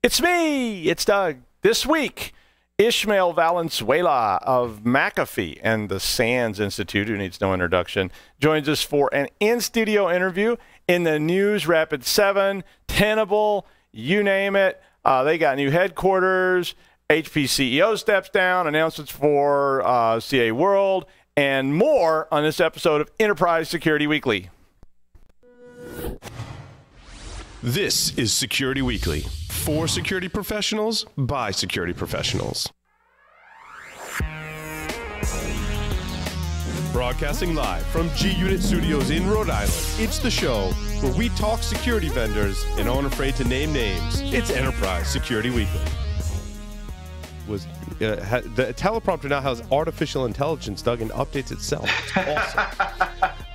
It's me. It's Doug. This week, Ismael Valenzuela of McAfee and the SANS Institute, who needs no introduction, joins us for an in-studio interview in the news. Rapid7, Tenable, you name it. They got new headquarters. HP CEO steps down. Announcements for CA World, and more on this episode of Enterprise Security Weekly. This is Security Weekly, for security professionals, by security professionals. Broadcasting live from G-Unit Studios in Rhode Island, it's the show where we talk security vendors and aren't afraid to name names. It's Enterprise Security Weekly. The teleprompter now has artificial intelligence, Doug, and updates itself. It's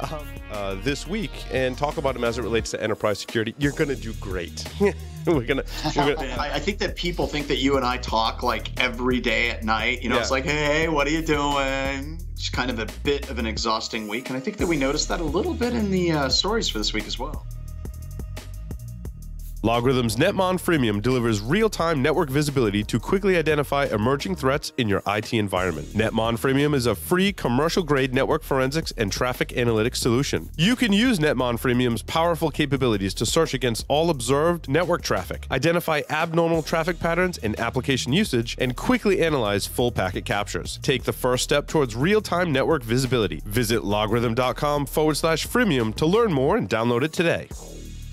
awesome. This week, and talk about them as it relates to enterprise security. You're going to do great. I think that people think that you and I talk like every day at night. You know, It's like, hey, what are you doing? It's kind of a bit of an exhausting week. And I think that we noticed that a little bit in the stories for this week as well. LogRhythm's Netmon Freemium delivers real-time network visibility to quickly identify emerging threats in your IT environment. Netmon Freemium is a free commercial-grade network forensics and traffic analytics solution. You can use Netmon Freemium's powerful capabilities to search against all observed network traffic, identify abnormal traffic patterns and application usage, and quickly analyze full packet captures. Take the first step towards real-time network visibility. Visit logRhythm.com/freemium to learn more and download it today.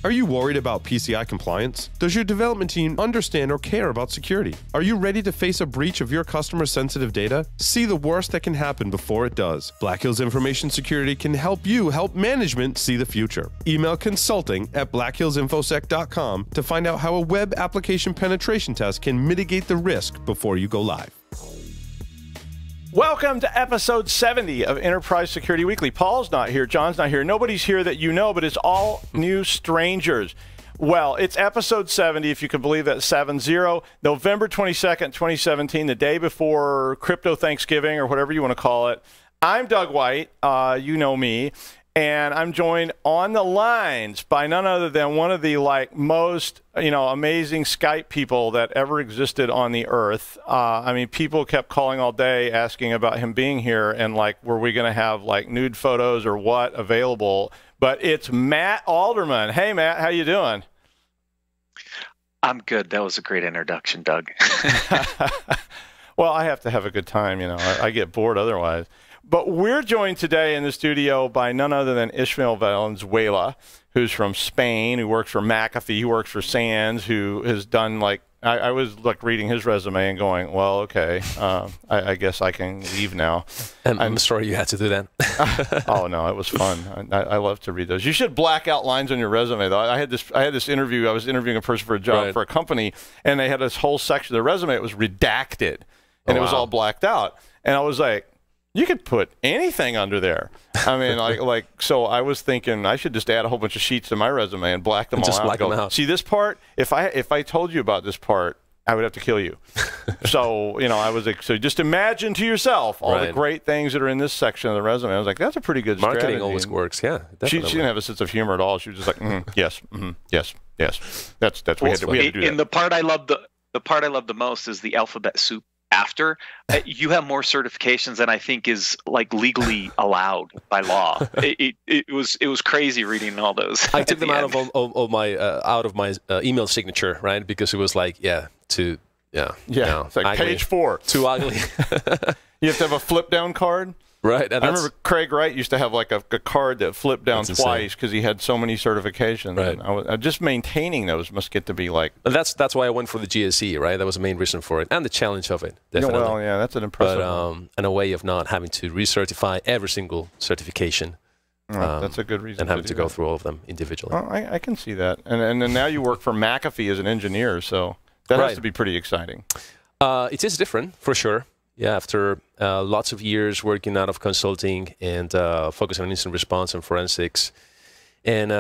Are you worried about PCI compliance? Does your development team understand or care about security? Are you ready to face a breach of your customer's sensitive data? See the worst that can happen before it does. Black Hills Information Security can help you help management see the future. Email consulting@blackhillsinfosec.com to find out how a web application penetration test can mitigate the risk before you go live. Welcome to episode 70 of Enterprise Security Weekly. Paul's not here. John's not here. Nobody's here that you know, but it's all new strangers. Well, it's episode 70, if you can believe that, 70, November 22nd, 2017, the day before Crypto Thanksgiving or whatever you want to call it. I'm Doug White. You know me. And I'm joined on the lines by none other than one of the most, amazing Skype people that ever existed on the earth. I mean, people kept calling all day asking about him being here and were we going to have nude photos or what available? But it's Matt Alderman. Hey, Matt, how you doing? I'm good. That was a great introduction, Doug. Well, I have to have a good time. I get bored otherwise. But we're joined today in the studio by none other than Ismael Valenzuela, who's from Spain, who works for McAfee, who works for SANS, who has done I was reading his resume and going, well, okay, I guess I can leave now. I'm sorry you had to do that. Oh no, it was fun. I love to read those. You should black out lines on your resume, though. I had this interview. I was interviewing a person for a job for a company, and they had this whole section of the resume. It was redacted, and it was all blacked out. And I was like, you could put anything under there. I mean, so I was thinking I should just add a whole bunch of sheets to my resume and black them all out. Black them out. See this part? If I told you about this part, I would have to kill you. So, I was like, so just imagine to yourself all the great things that are in this section of the resume. I was like, that's a pretty good strategy. Marketing always works, yeah. She didn't have a sense of humor at all. She was just like, yes, yes. That's we had to do that. And the part I loved the most is the alphabet soup. After you have more certifications than I think is legally allowed by law. It was crazy reading all those. I took them out of my email signature, right? Because it was it's like page 4, too ugly. You have to have a flip down card. Right. I remember Craig Wright used to have a card that flipped down twice because he had so many certifications. Right. And just maintaining those must get to be That's why I went for the GSE, right? That was the main reason for it, and the challenge of it. Definitely. Well, yeah, that's an impressive. But and a way of not having to recertify every single certification. That's a good reason. And having to go through all of them individually. Well, I can see that. And then now you work for McAfee as an engineer, so that has to be pretty exciting. It is different for sure. Yeah, after lots of years working out of consulting and focusing on incident response and forensics, and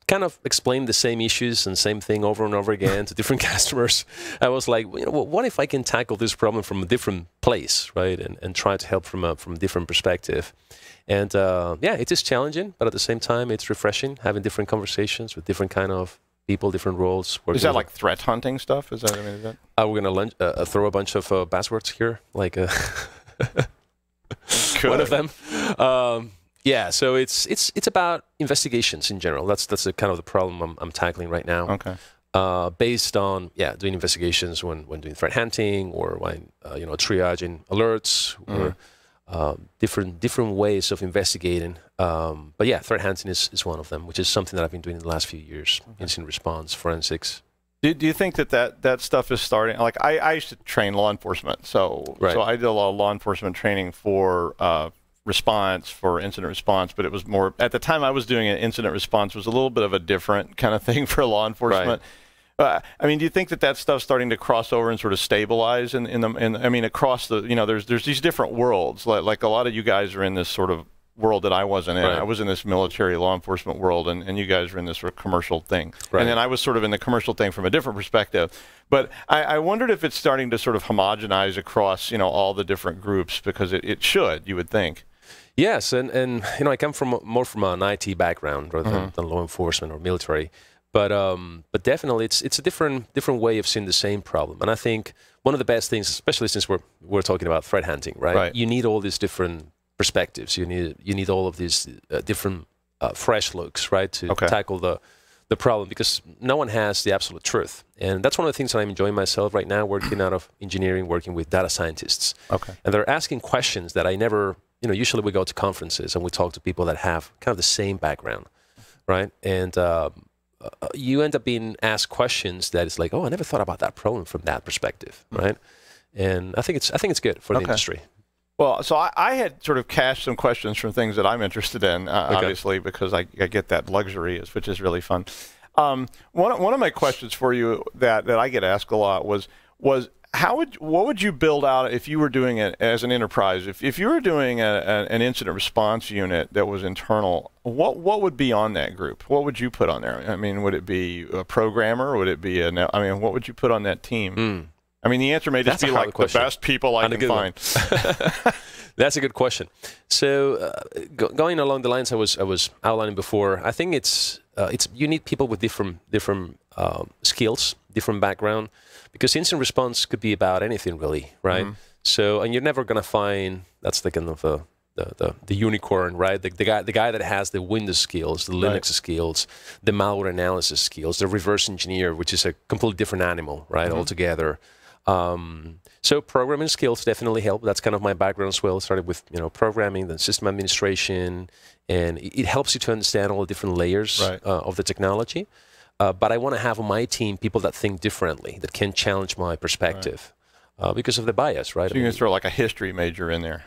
kind of explain the same issues and same thing over and over again to different customers, I was like, what if I can tackle this problem from a different place, right? And try to help from a different perspective. And it is challenging, but at the same time, it's refreshing having different conversations with different kind of people, different roles. Is that like threat hunting stuff? Is that? I mean, is that? We're gonna throw a bunch of buzzwords here, like one of them. Yeah, so it's about investigations in general. That's the kind of the problem I'm tackling right now. Okay. Based on doing investigations when doing threat hunting, or when triaging alerts, or different ways of investigating. But yeah, threat hunting is one of them, which is something that I've been doing in the last few years. Okay. Incident response, forensics. Do you think that stuff is starting? Like I used to train law enforcement, so I did a lot of law enforcement training for response, for incident response, but it was more at the time I was doing it. Incident response was a little bit of a different kind of thing for law enforcement. Right. I mean, do you think that stuff's starting to cross over and sort of stabilize I mean, across the, there's these different worlds. Like a lot of you guys are in this sort of world that I wasn't in. Right. I was in this military law enforcement world, and you guys are in this sort of commercial thing. Right. And then I was sort of in the commercial thing from a different perspective. But I wondered if it's starting to sort of homogenize across, all the different groups, because it should, you would think. Yes, and I come more from an IT background rather than law enforcement or military, but definitely it's a different way of seeing the same problem. And I think one of the best things, especially since we're talking about threat hunting, right? You need all these different perspectives. You need all of these different fresh looks, right, to tackle the problem, because no one has the absolute truth. And that's one of the things that I'm enjoying myself right now, working out of engineering, working with data scientists. Okay. And they're asking questions that I never. Usually we go to conferences and we talk to people that have kind of the same background, right? And you end up being asked questions that is like, oh, I never thought about that problem from that perspective, right? And I think it's good for the industry. Well, so I had sort of cached some questions from things that I'm interested in, obviously, because I get that luxury, which is really fun. One of my questions for you that I get asked a lot was what would you build out if you were doing it as an enterprise? If you were doing an incident response unit that was internal, what would be on that group? What would you put on there? I mean, would it be a programmer? Would it be what would you put on that team? I mean, the answer may just be like the best people I can find. That's a good question. So going along the lines I was outlining before, I think it's you need people with different skills, different background, because incident response could be about anything really, right? So, and you're never gonna find that's the kind of the unicorn, right? The guy that has the Windows skills, the Linux skills, the malware analysis skills, the reverse engineer, which is a completely different animal, right? Altogether. So programming skills definitely help. That's kind of my background as well. Started with programming, then system administration, and it helps you to understand all the different layers of the technology. But I want to have on my team people that think differently, that can challenge my perspective because of the bias, right? So you can throw like a history major in there.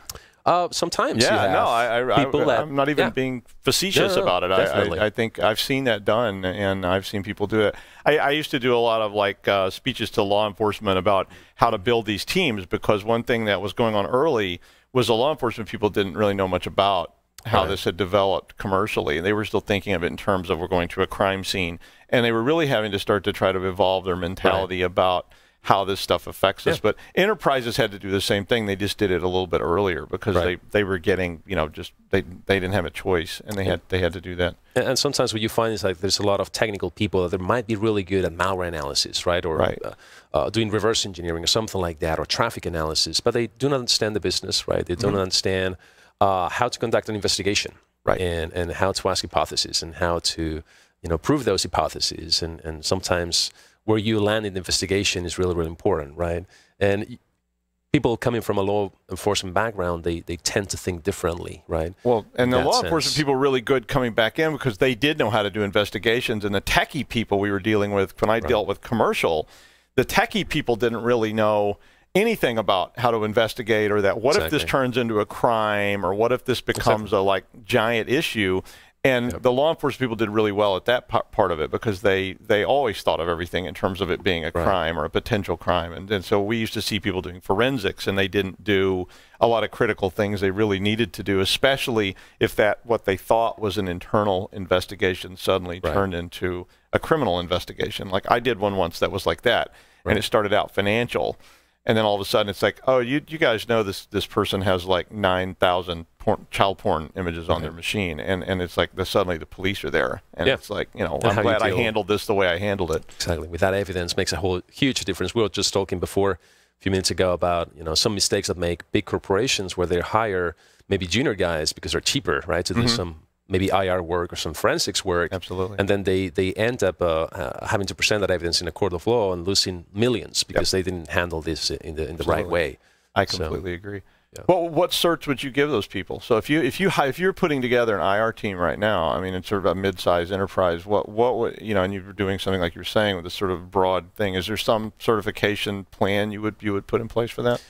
Sometimes, I'm not even being facetious about it. I think I've seen that done, and I've seen people do it. I used to do a lot of like speeches to law enforcement about how to build these teams, because one thing that was going on early was the law enforcement people didn't really know much about how this had developed commercially. They were still thinking of it in terms of we're going to a crime scene, and they were really having to start to try to evolve their mentality about how this stuff affects us. But enterprises had to do the same thing. They just did it a little bit earlier because they were getting, just they didn't have a choice, and they had to do that. And sometimes what you find is like there's a lot of technical people that might be really good at malware analysis, right? Or doing reverse engineering or something like that, or traffic analysis, but they do not understand the business, right? They don't understand how to conduct an investigation, and how to ask hypotheses, and how to prove those hypotheses, and sometimes where you land in the investigation is really, really important, right? And people coming from a law enforcement background, they tend to think differently, right? Well, and the law enforcement people were really good coming back in because they did know how to do investigations, and the techie people we were dealing with, when I dealt with commercial, the techie people didn't really know anything about how to investigate, or that what if this turns into a crime, or what if this becomes a giant issue. And the law enforcement people did really well at that part of it, because they always thought of everything in terms of it being a crime or a potential crime. And so we used to see people doing forensics, and they didn't do a lot of critical things they really needed to do, especially if what they thought was an internal investigation suddenly turned into a criminal investigation. Like I did one once that was like that, and it started out financial. and then all of a sudden it's like, oh, you guys know this person has like 9,000 child porn images on their machine, and it's like suddenly the police are there, and it's like, I'm glad I handled this the way I handled it. Exactly. With that evidence makes a huge difference. We were just talking before a few minutes ago about some mistakes that make big corporations where they hire maybe junior guys because they're cheaper, right, to do some maybe IR work or some forensics work. Absolutely. And then they end up having to present that evidence in a court of law and losing millions because they didn't handle this in the right way. I completely agree. Yeah. What certs would you give those people? So if you're putting together an IR team right now, I mean, it's sort of a mid-sized enterprise. What would, and you're doing something like you're saying with this sort of broad thing? Is there some certification plan you would put in place for that?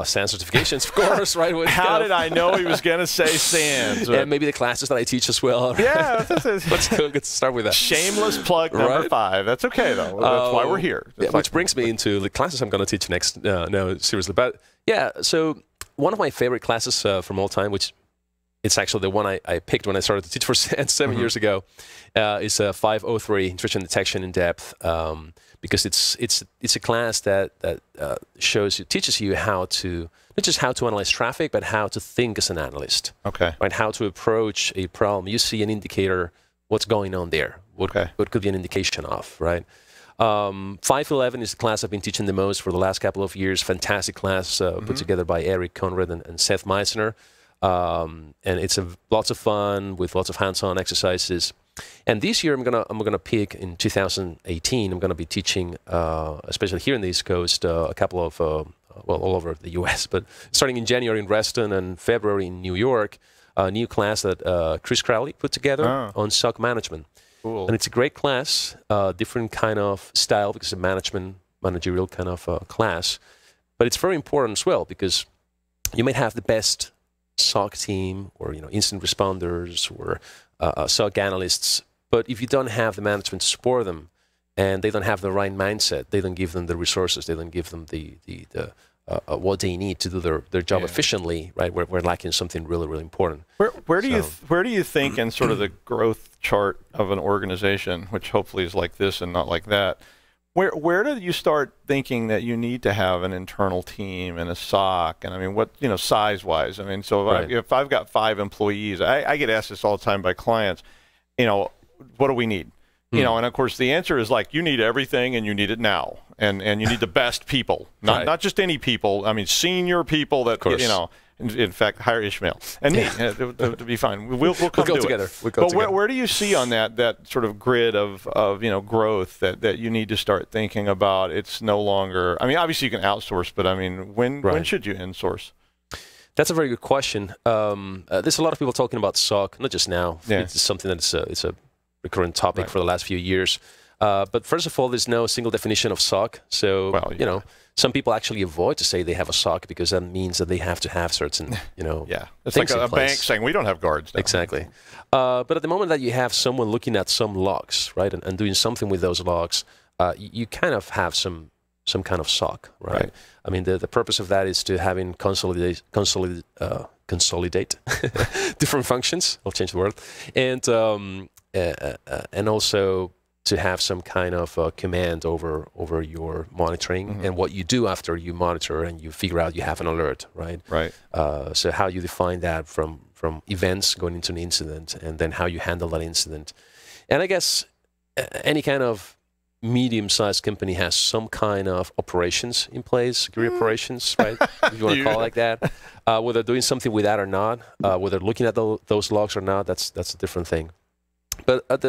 SANS certifications, of course, right? How did I know he was going to say SANS? And maybe the classes that I teach as well. Yeah. Let's start with that. Shameless plug number 5. That's okay, though. That's why we're here. Which brings me into the classes I'm going to teach next. No, seriously. But yeah, so one of my favorite classes from all time, which it's actually the one I picked when I started to teach for SANS 7 years ago, is 503, Intrusion Detection in Depth. Because it's a class that teaches you how to, not just how to analyze traffic, but how to think as an analyst. Okay. Right? How to approach a problem. You see an indicator, what's going on there? What could be an indication of, right? 511 is the class I've been teaching the most for the last couple of years. Fantastic class put together by Eric Conrad and Seth Meisner. And it's lots of fun with lots of hands-on exercises. And this year I'm gonna pick in 2018. I'm gonna be teaching, especially here in the East Coast, a couple of all over the U.S. But starting in January in Reston and February in New York, a new class that Chris Crowley put together on SOC management. Cool. And it's a great class, different kind of style because it's a managerial kind of class. But it's very important as well because you might have the best SOC team or incident responders or SOC analysts, but if you don't have the management to support them and they don't have the right mindset, they don't give them the resources, they don't give them the what they need to do their job efficiently, right? We're lacking something really, really important. Where do you think in sort of the growth chart of an organization, which hopefully is like this and not like that, where do you start thinking that you need to have an internal team and a SOC? And I mean, what, size-wise? I mean, so if I've got 5 employees, I get asked this all the time by clients, what do we need? And of course the answer is like, you need everything and you need it now. And you need the best people, not just any people. I mean, senior people that, in fact, hire Ismael and me to be fine. We'll come go together. But where do you see on that sort of grid of growth that you need to start thinking about? It's no longer. I mean, obviously you can outsource, but I mean, when should you insource? That's a very good question. There's a lot of people talking about SOC, not just now. Yeah. It's something that it's a recurrent topic for the last few years. But first of all, there's no single definition of SOC. So, some people actually avoid to say they have a SOC because that means that they have to have certain, it's like a bank saying we don't have guards now. Exactly. But at the moment that you have someone looking at some logs, right, and doing something with those logs, you kind of have some kind of SOC, right? I mean, the purpose of that is to having consolidate different functions. I'll change the word, and also to have some kind of command over your monitoring and what you do after you monitor and you figure out you have an alert, right? Right. So how you define that from events going into an incident and then how you handle that incident. And I guess any kind of medium-sized company has some kind of operations in place, security operations, right? If you want to call it like that. Whether doing something with that or not, whether looking at those logs or not, that's a different thing. But at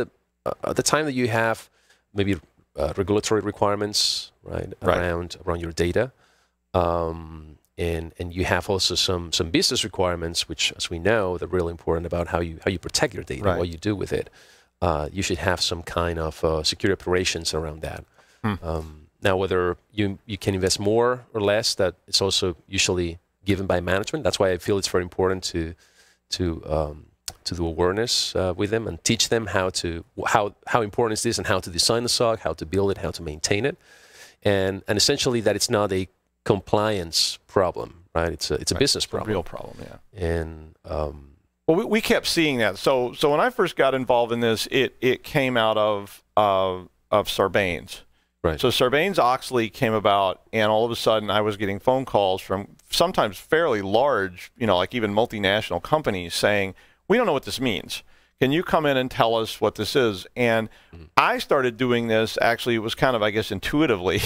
the time that you have maybe regulatory requirements, right. around your data, and you have also some business requirements, which, as we know, they're really important about how you protect your data, what you do with it. You should have some kind of security operations around that. Now, whether you can invest more or less, that it's also usually given by management. That's why I feel it's very important to do awareness with them and teach them how important is this and how to design the SOC, how to build it, how to maintain it, and essentially that it's not a compliance problem, right? It's a business problem, a real problem, yeah. And well, we kept seeing that. So when I first got involved in this, it came out of Sarbanes. Right. So Sarbanes-Oxley came about, and all of a sudden I was getting phone calls from sometimes fairly large, like even multinational companies saying, we don't know what this means. Can you come in and tell us what this is? And I started doing this, actually, it was kind of, I guess, intuitively,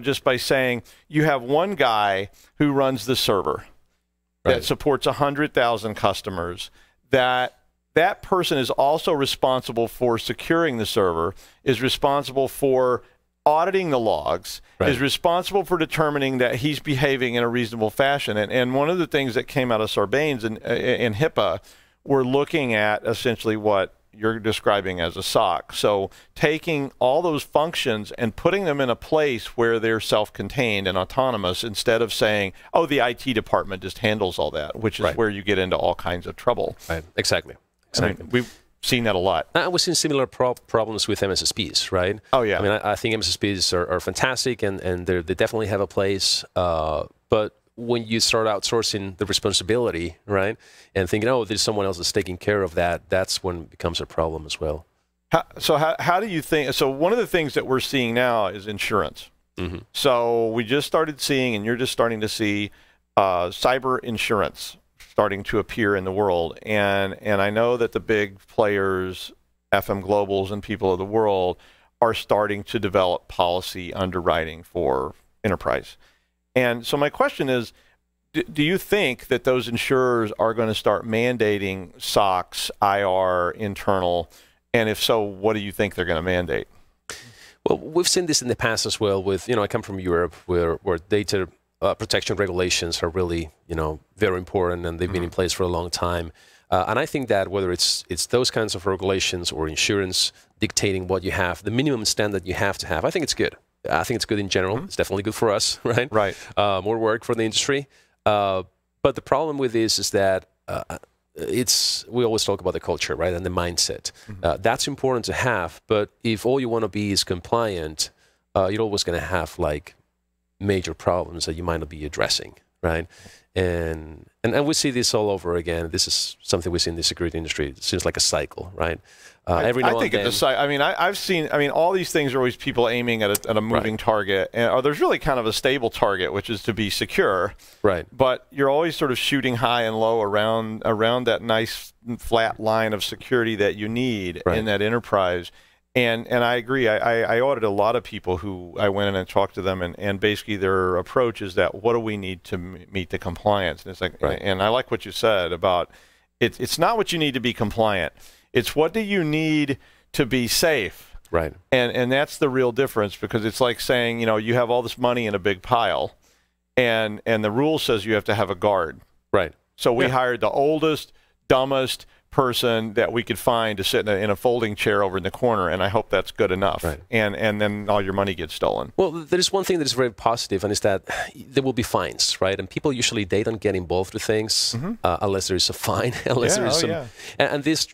just by saying, you have one guy who runs the server that supports 100,000 customers, that person is also responsible for securing the server, is responsible for auditing the logs, is responsible for determining that he's behaving in a reasonable fashion. And one of the things that came out of Sarbanes and HIPAA, we're looking at essentially what you're describing as a SOC. So taking all those functions and putting them in a place where they're self-contained and autonomous, instead of saying, oh, the IT department just handles all that, which is where you get into all kinds of trouble. Right. Exactly. I mean, we've seen that a lot. We've seen similar problems with MSSPs, right? Oh, yeah. I mean, I think MSSPs are fantastic, and they definitely have a place. But when you start outsourcing the responsibility, right, and thinking, oh, there's someone else that's taking care of that, that's when it becomes a problem as well. How do you think? So one of the things that we're seeing now is insurance. Mm-hmm. So we just started seeing, and you're just starting to see, cyber insurance starting to appear in the world, and I know that the big players, FM Globals and people of the world, are starting to develop policy underwriting for enterprise. And so my question is, do you think that those insurers are going to start mandating SOX, IR, internal, and if so, what do you think they're going to mandate? Well, we've seen this in the past as well with, I come from Europe where data protection regulations are really, very important, and they've been in place for a long time. And I think that whether it's those kinds of regulations or insurance dictating what you have, the minimum standard you have to have, I think it's good. I think it's good in general. It's definitely good for us, right? Right. More work for the industry. But the problem with this is that we always talk about the culture, right, and the mindset. That's important to have, but if all you want to be is compliant, you're always going to have major problems that you might not be addressing, right? And we see this all over again. This is something we see in the security industry. It seems like a cycle, right? Every now and then. I've seen. All these things are always people aiming at a moving target, and there's really kind of a stable target, which is to be secure. Right. But you're always sort of shooting high and low around that nice flat line of security that you need in that enterprise. And I agree. I audited a lot of people who I went in and talked to them, and basically their approach is that, what do we need to meet the compliance? And it's like, and I like what you said about it's not what you need to be compliant. It's what do you need to be safe. Right. And that's the real difference, because it's like saying, you have all this money in a big pile, and the rule says you have to have a guard. Right. So we hired the oldest, dumbest person that we could find to sit in a folding chair over in the corner, and I hope that's good enough. Right. And then all your money gets stolen. Well, there is one thing that is very positive, and it's that there will be fines, right? And people usually, they don't get involved with things unless there is a fine, unless there is some. Yeah. And this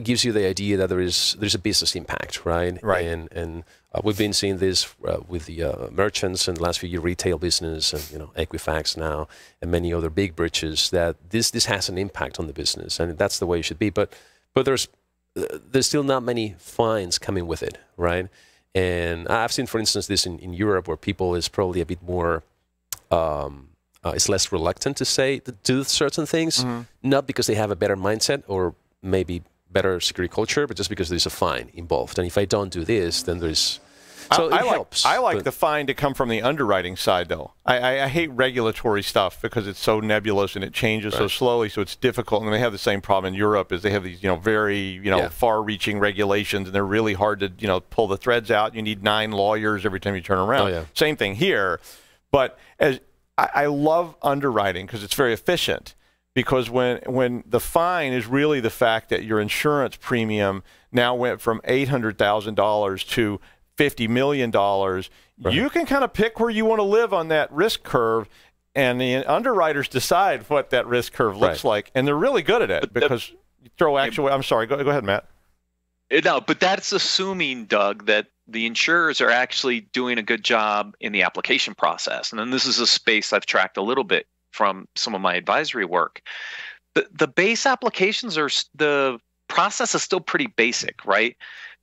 gives you the idea that there's a business impact, right? Right. And we've been seeing this with the merchants in the last few years, retail business, and Equifax now, and many other big breaches. That this has an impact on the business, and that's the way it should be. But there's still not many fines coming with it, right? And I've seen, for instance, this in Europe, where people is probably a bit more. Is less reluctant to do certain things, not because they have a better mindset or maybe better security culture, but just because there's a fine involved. And if I don't do this, then there's... So it helps. I like the fine to come from the underwriting side, though. I hate regulatory stuff because it's so nebulous and it changes so slowly, so it's difficult. And they have the same problem in Europe, is they have these very far-reaching regulations, and they're really hard to pull the threads out. You need 9 lawyers every time you turn around. Oh, yeah. Same thing here. But I love underwriting because it's very efficient. Because when the fine is really the fact that your insurance premium now went from $800,000 to $50 million, you can kind of pick where you want to live on that risk curve, and the underwriters decide what that risk curve looks like, and they're really good at it because you throw actual. I'm sorry, go ahead, Matt. No, but that's assuming, Doug, that the insurers are actually doing a good job in the application process, and then this is a space I've tracked a little bit from some of my advisory work. The base applications the process is still pretty basic, right?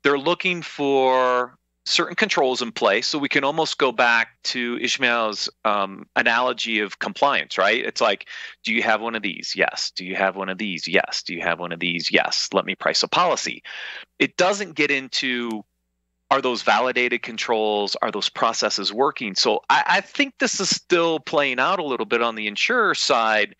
They're looking for certain controls in place. So we can almost go back to Ishmael's analogy of compliance, right? It's like, do you have one of these? Yes. Do you have one of these? Yes. Do you have one of these? Yes. Let me price a policy. It doesn't get into, are those validated controls? Are those processes working? So I think this is still playing out a little bit on the insurer side.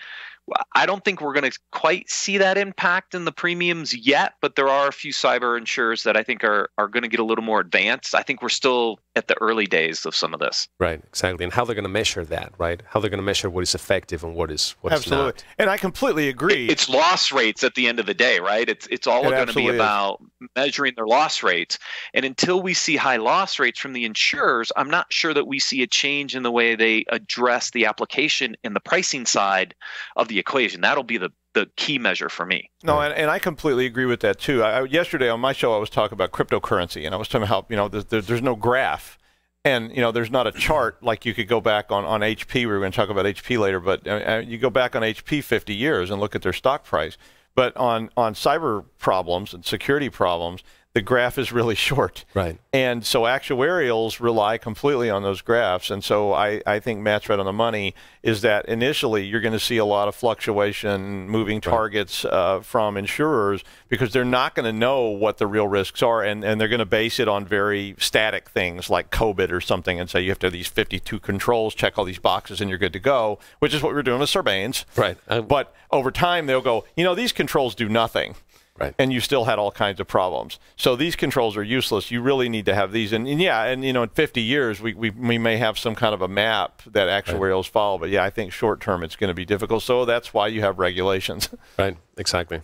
I don't think we're going to quite see that impact in the premiums yet, but there are a few cyber insurers that I think are going to get a little more advanced. I think we're still at the early days of some of this. Right, exactly. And how they're going to measure that, right? How they're going to measure what is effective and what is Absolutely. Not. And I completely agree. It's loss rates at the end of the day, right? It's all going to be about measuring their loss rates. And until we see high loss rates from the insurers, I'm not sure that we see a change in the way they address the application and the pricing side of the equation. That'll be the key measure for me. No, and I completely agree with that too. Yesterday on my show, I was talking about cryptocurrency, and I was talking about how there's no graph, and there's not a chart like you could go back on HP. We were going to talk about HP later, but you go back on HP 50 years and look at their stock price. But on cyber problems and security problems, the graph is really short. Right. And so actuarials rely completely on those graphs. And so I think Matt's right on the money is that initially you're going to see a lot of fluctuation, moving targets from insurers because they're not going to know what the real risks are. And they're going to base it on very static things like COVID or something and say you have to have these 52 controls, check all these boxes, and you're good to go, which is what we're doing with Sarbanes. Right. But over time, they'll go, these controls do nothing. Right. And you still had all kinds of problems. So these controls are useless. You really need to have these. And in 50 years, we may have some kind of a map that actuarials follow. But I think short term it's going to be difficult. So that's why you have regulations. Right. Exactly.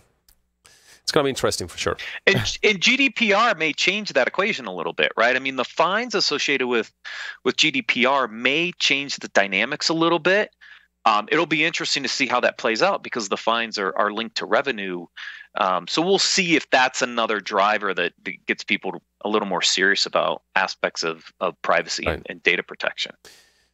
It's going to be interesting for sure. And GDPR may change that equation a little bit, right? I mean, the fines associated with GDPR may change the dynamics a little bit. It'll be interesting to see how that plays out because the fines are linked to revenue. So we'll see if that's another driver that gets people a little more serious about aspects of privacy and data protection.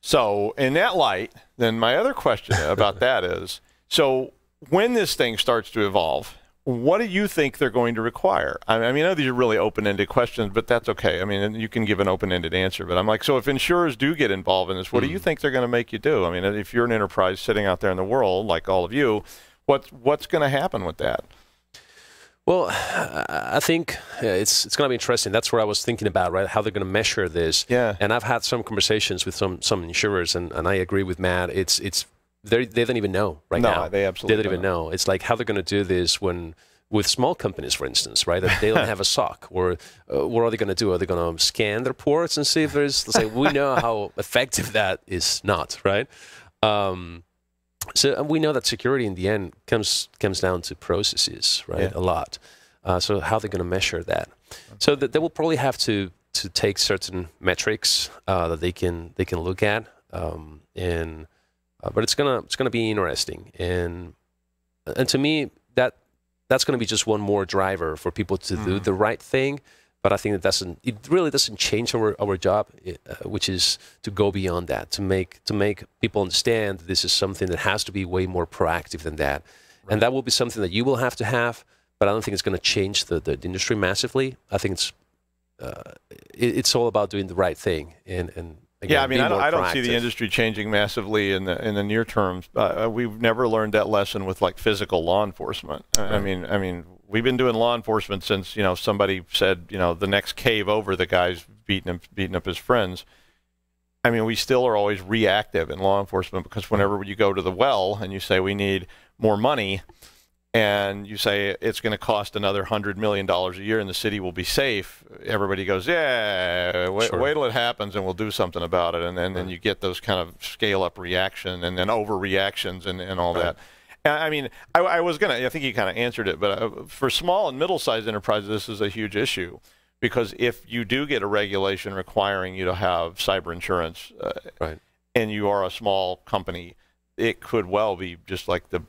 So in that light, then my other question about that is, so when this thing starts to evolve, what do you think they're going to require? I know these are really open-ended questions, but that's okay. I mean, you can give an open-ended answer. But I'm like, so if insurers do get involved in this, what do you think they're going to make you do? I mean, if you're an enterprise sitting out there in the world, like all of you, what's going to happen with that? Well, I think it's going to be interesting. That's what I was thinking about, right? How they're going to measure this. Yeah. And I've had some conversations with some insurers, and I agree with Matt. They don't even know now. No, they absolutely don't even know. It's like how they're going to do this with small companies, for instance, right? That they don't have a SOC, or what are they going to do? Are they going to scan the reports and see if there's? Let's say we know how effective that is not, right? So we know that security in the end comes down to processes, right? A lot. So how they're going to measure that? So that they will probably have to take certain metrics that they can look at, but it's gonna be interesting, and to me that's gonna be just one more driver for people to do the right thing. But I think it really doesn't change our job, which is to go beyond that, to make people understand that this is something that has to be way more proactive than that, and that will be something that you will have to have. But I don't think it's going to change the industry massively. I think it's all about doing the right thing and. Again, I don't see the industry changing massively in the near term. We've never learned that lesson with like physical law enforcement. Right. I mean, we've been doing law enforcement since somebody said the next cave over, the guy's beating up his friends. I mean, we still are always reactive in law enforcement because whenever you go to the well and you say we need more money, and you say it's going to cost another $100 million a year and the city will be safe, everybody goes, wait till it happens and we'll do something about it. And then you get those kind of scale-up reaction and then overreactions and all that. I mean, I think you kind of answered it, but for small and middle-sized enterprises, this is a huge issue. Because if you do get a regulation requiring you to have cyber insurance and you are a small company, it could well be just like the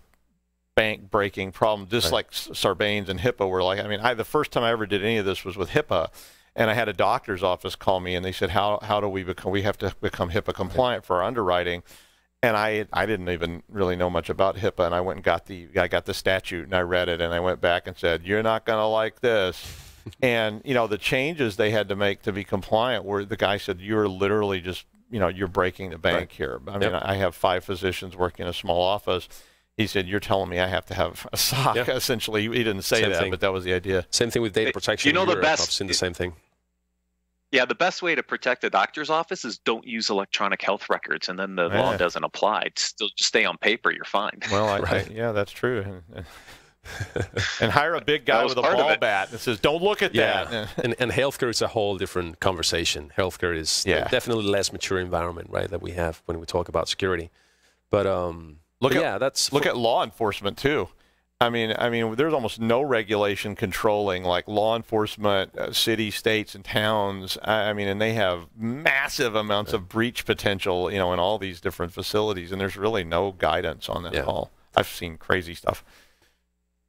bank breaking problem, just like Sarbanes and HIPAA were like. I mean, the first time I ever did any of this was with HIPAA, and I had a doctor's office call me, and they said, how do we have to become HIPAA compliant for our underwriting? And I didn't even really know much about HIPAA, and I went and got the statute, and I read it, and I went back and said, you're not going to like this. And, the changes they had to make to be compliant were the guy said, you're literally just, you're breaking the bank here. I mean, I have 5 physicians working in a small office. He said, you're telling me I have to have a SOC, essentially. He didn't say Same that, thing. But that was the idea. Same thing with data protection. The best. I've seen the same thing. Yeah, the best way to protect a doctor's office is don't use electronic health records, and then the law doesn't apply. It's still just stay on paper. You're fine. Well, yeah, that's true. And hire a big guy with a ball bat that says, don't look at that. and healthcare is a whole different conversation. Healthcare is definitely less mature environment, right, that we have when we talk about security. But look at law enforcement too. I mean, there's almost no regulation controlling like law enforcement, cities, states, and towns. I mean, and they have massive amounts of breach potential, in all these different facilities, and there's really no guidance on that at all. I've seen crazy stuff.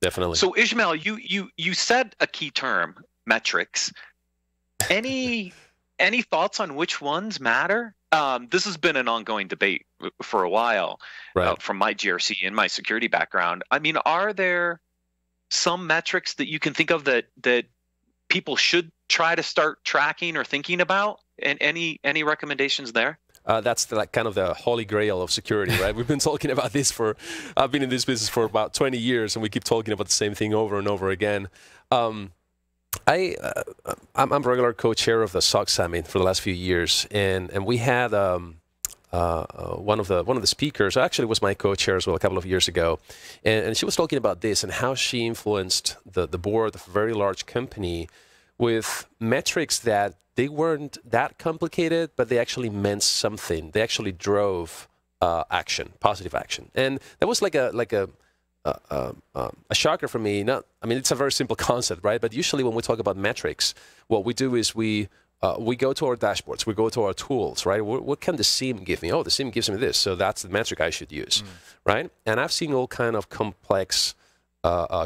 Definitely. So Ismael, you said a key term, metrics. Any thoughts on which ones matter? This has been an ongoing debate for a while, from my GRC and my security background. I mean, are there some metrics that you can think of that people should try to start tracking or thinking about? And any recommendations there? That's kind of the holy grail of security, right? We've been talking about this I've been in this business for about 20 years, and we keep talking about the same thing over and over again. I'm a regular co-chair of the SOC Summit for the last few years, and we had one of the speakers, actually was my co-chair as well a couple of years ago, and she was talking about this and how she influenced the board of a very large company with metrics that they weren't that complicated, but they actually meant something. They actually drove action, positive action, and that was like a shocker for me. It's a very simple concept, right? But usually when we talk about metrics, what we do is we go to our dashboards, we go to our tools, right? What can the SIEM give me? Oh, the SIEM gives me this, so that's the metric I should use, right? And I've seen all kind of complex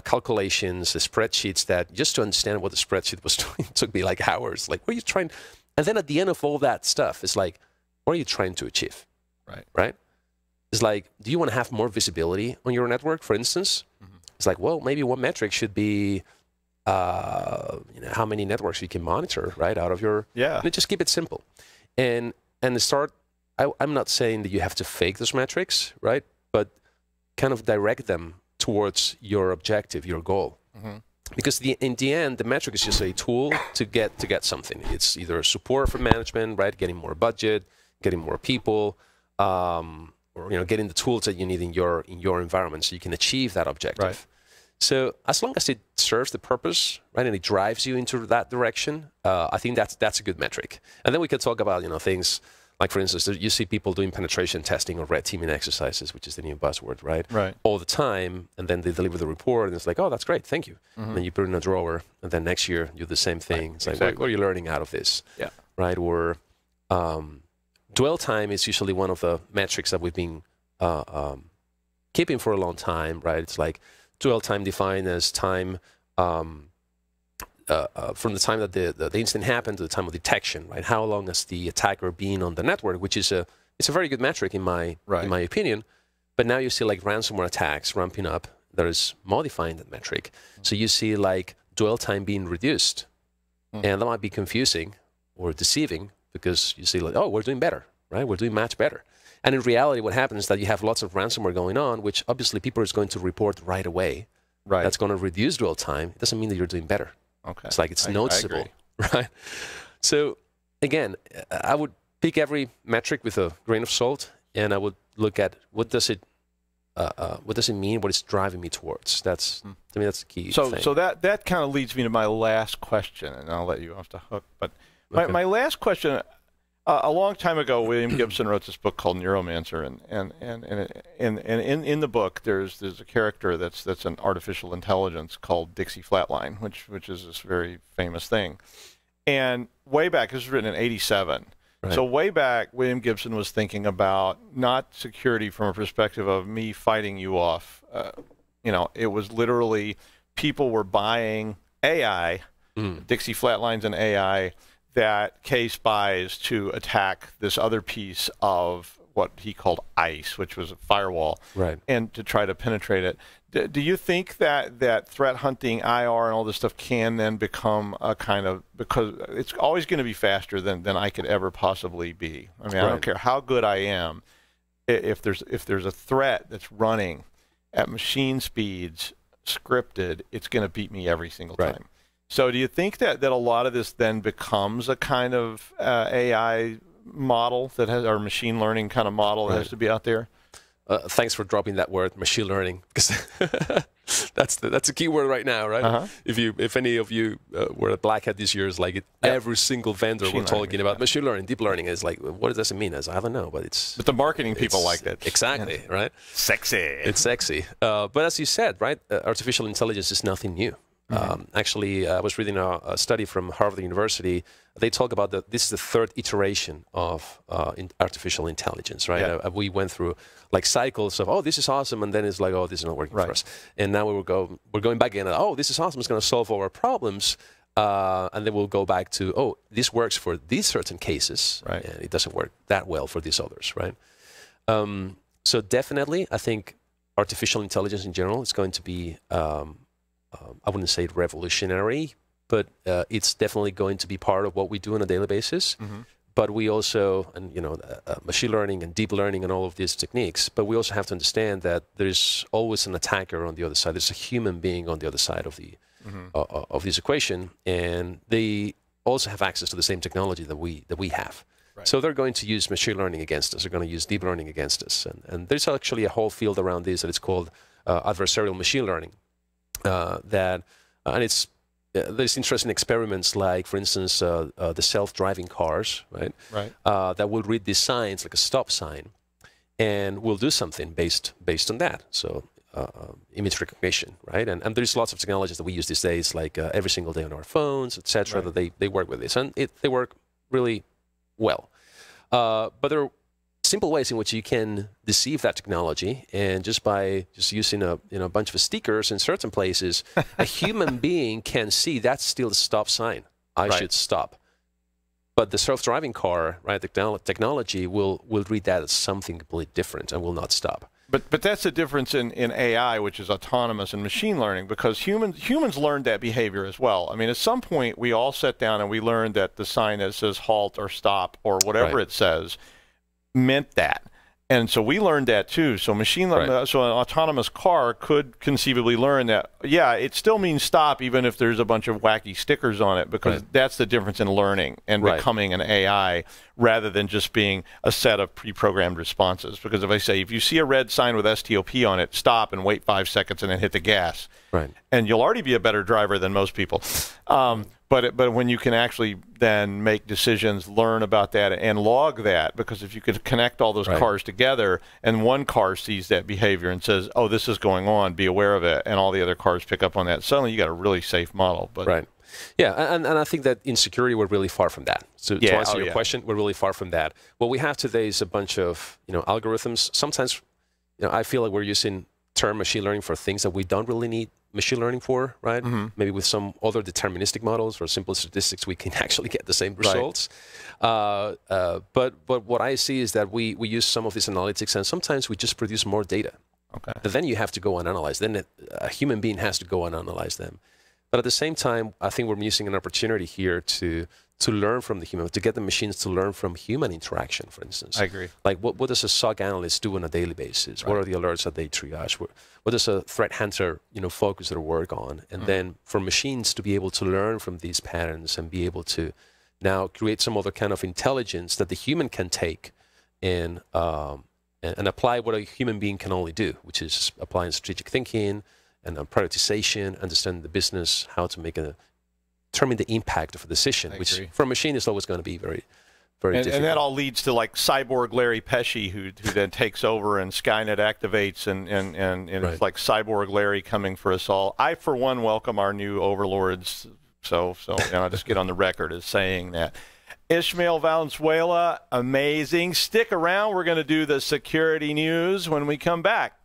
calculations, the spreadsheets that just to understand what the spreadsheet was doing took me like hours. Like, what are you trying? And then at the end of all that stuff, it's like, what are you trying to achieve? Right? It's like, do you want to have more visibility on your network, for instance? It's like, well, maybe one metric should be how many networks you can monitor, right, out of your... And just keep it simple. And start... I'm not saying that you have to fake those metrics, right? But kind of direct them towards your objective, your goal. Because in the end, the metric is just a tool to get something. It's either support for management, right, getting more budget, getting more people, or getting the tools that you need in your environment so you can achieve that objective. Right. So as long as it serves the purpose, right, and it drives you into that direction, I think that's a good metric. And then we can talk about things like, for instance, you see people doing penetration testing or red teaming exercises, which is the new buzzword, right? All the time, and then they deliver the report, and it's like, oh, that's great, thank you. And then you put it in a drawer, and then next year you do the same thing. It's like, what are you learning out of this? Right? Or dwell time is usually one of the metrics that we've been keeping for a long time, right? It's like dwell time defined as time from the time that the incident happened to the time of detection, right? How long has the attacker been on the network, which is it's a very good metric in my opinion. But now you see like ransomware attacks ramping up that is modifying that metric. So you see like dwell time being reduced, and that might be confusing or deceiving because you see like, oh, we're doing better, right? We're doing much better. And in reality, what happens is that you have lots of ransomware going on, which obviously people is going to report right away. Right. That's going to reduce dwell time. It doesn't mean that you're doing better. Okay. It's like it's noticeable, right? So again, I would pick every metric with a grain of salt, and I would look at what does it mean? What is driving me towards? That's to me that's the key. So thing. So that kind of leads me to my last question, and I'll let you off the hook. But my last question. A long time ago, William Gibson wrote this book called Neuromancer, and in the book, there's a character that's an artificial intelligence called Dixie Flatline, which is this very famous thing. And way back, this was written in '87. Right. So way back, William Gibson was thinking about not security from a perspective of me fighting you off. It was literally people were buying AI, Dixie Flatlines and AI, that case buys to attack this other piece of what he called ICE, which was a firewall, and to try to penetrate it. Do you think that threat hunting, IR, and all this stuff can then become a kind of, because it's always going to be faster than I could ever possibly be. I mean, I don't care how good I am. If there's a threat that's running at machine speeds, scripted, it's going to beat me every single time. So do you think that a lot of this then becomes a kind of AI model that has, or machine learning kind of model that has to be out there? Thanks for dropping that word, machine learning, because that's a key word right now, right? If any of you were at Black Hat this year, it's like every single vendor we're talking about machine learning, deep learning. Is like, what does it mean? I don't know, but it's. But the marketing people like that. Exactly, right? Sexy. It's sexy. But as you said, right, artificial intelligence is nothing new. Actually, I was reading a study from Harvard University. They talk about this is the third iteration of artificial intelligence, right? We went through like cycles of, oh, this is awesome, and then it's like, oh, this is not working for us. And now we're going back again, oh, this is awesome, it's going to solve all our problems. And then we'll go back to, oh, this works for these certain cases, and it doesn't work that well for these others, right? So definitely, I think artificial intelligence in general is going to be I wouldn't say revolutionary, but it's definitely going to be part of what we do on a daily basis. But we also, and machine learning and deep learning and all of these techniques, but we also have to understand that there's always an attacker on the other side. There's a human being on the other side of the of this equation, and they also have access to the same technology that we have. So they're going to use machine learning against us. They're going to use deep learning against us. And there's actually a whole field around this that it's called adversarial machine learning. And it's there's interesting experiments like, for instance, the self-driving cars, right? That will read these signs like a stop sign, and will do something based on that. So image recognition, right? And there's lots of technologies that we use these days, like every single day on our phones, etc. That they work with this, and they work really well. But there are simple ways in which you can deceive that technology, and just by using a bunch of stickers in certain places, a human being can see that's still a stop sign. I should stop. But the self-driving car, right, the technology will read that as something completely different and will not stop. But that's the difference in AI, which is autonomous, and machine learning, because humans learned that behavior as well. I mean, at some point, we all sat down and we learned that the sign that says halt or stop or whatever it says meant that. And so we learned that too. So so an autonomous car could conceivably learn that, yeah, it still means stop even if there's a bunch of wacky stickers on it, because that's the difference in learning and becoming an AI rather than just being a set of pre-programmed responses. Because if you see a red sign with STOP on it, stop and wait 5 seconds and then hit the gas. And you'll already be a better driver than most people. But when you can actually then make decisions, learn about that, and log that, because if you could connect all those cars together, and one car sees that behavior and says, "Oh, this is going on, be aware of it," and all the other cars pick up on that, suddenly you got a really safe model. But yeah, and I think that in security we're really far from that. So to answer your question, we're really far from that. What we have today is a bunch of algorithms. Sometimes I feel like we're using term machine learning for things that we don't really need machine learning for, right? Maybe with some other deterministic models or simple statistics, we can actually get the same results. But what I see is that we use some of these analytics, and sometimes we just produce more data. But then you have to go and analyze. Then a human being has to go and analyze them. But at the same time, I think we're missing an opportunity here to learn from the human, to get the machines to learn from human interaction, for instance. I agree. Like, what does a SOC analyst do on a daily basis? What are the alerts that they triage? What does a threat hunter, focus their work on? And then for machines to be able to learn from these patterns and be able to now create some other kind of intelligence that the human can take and apply what a human being can only do, which is applying strategic thinking and prioritization, understanding the business, how to determine the impact of a decision, which for a machine is always going to be very, very difficult. And that all leads to like cyborg Larry Pesci, who then takes over and Skynet activates, and it's like cyborg Larry coming for us all. I, for one, welcome our new overlords. So I'll just get on the record as saying that. Ismael Valenzuela, amazing. Stick around. We're going to do the security news when we come back.